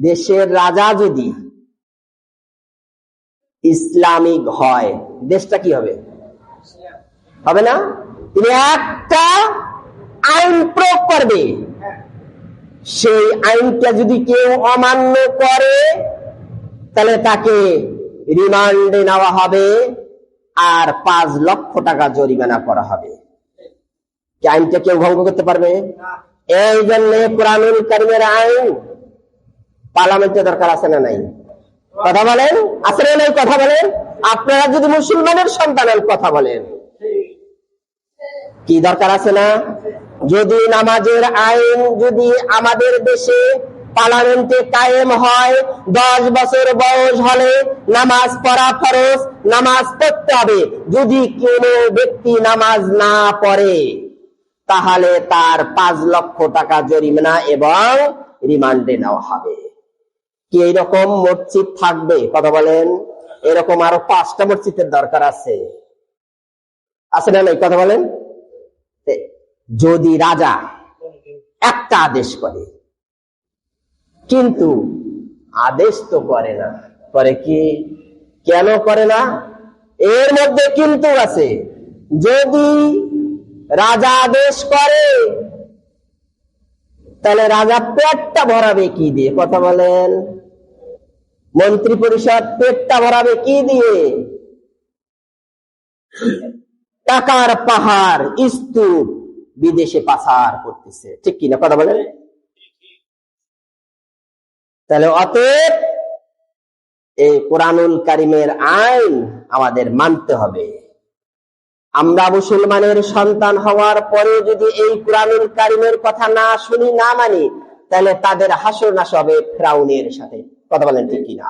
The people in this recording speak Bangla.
দেশের রাজা যদি ইসলামিক হয়, দেশটা কি হবে? হবে না? তিনি একটা আইন প্রয়োগ করবে, সেই আইনটা যদি কেউ অমান্য করে তাহলে তাকে রিমান্ডে নেওয়া হবে আর 5 লক্ষ টাকা জরিমানা করা হবে। কি আইনটা কেউ ভঙ্গ করতে পারবে? এই জন্য কোরআনুল কারীমের আইন পার্লামেন্টে দরকার আছে না নাই? কথা বলেন, আছে না নাই? কথা বলেন। আপনারা যদি মুসলমানের সন্তানের কথা বলেন, কি দরকার আছে না? যদি নামাজের আইন যদি আমাদের দেশে পার্লামেন্টে কায়েম হয়, 10 বছর বয়স হলে নামাজ পড়া ফরজ, নামাজ পড়তে হবে। যদি কোনো ব্যক্তি নামাজ না পড়ে তাহলে তার 5 লক্ষ টাকা জরিমানা এবং রিমান্ডে নেওয়া হবে। কি এইরকম মসজিদ থাকবে? কথা বলেন। এরকম আরো 5টা মসজিদের দরকার আছে না নাই? কথা বলেন। যদি রাজা একটা আদেশ করে, কিন্তু আদেশ তো করে না, করে কি? কেন করে না? এর মধ্যে কিন্তু আছে। যদি রাজা আদেশ করে তাহলে রাজা পেটটা ভরাবে কি দিয়ে? কথা বলেন। মন্ত্রী পরিষদ পেটটা ভরাবে কি দিয়ে? টাকার পাহাড় স্তূপ বিদেশে পাচার করতেছে, ঠিক কিনা? কথা বলেন। তাহলে অতএব এই কোরআনুল কারীমের আইন আমাদের মানতে হবে। আমরা মুসলমানের সন্তান হওয়ার পরে যদি এই কোরআনুল কারীমের কথা না শুনি, না মানি, তাহলে তাদের হাসর নাশ হবে ফিরআউনের সাথে। কথা বলেন, ঠিক কিনা?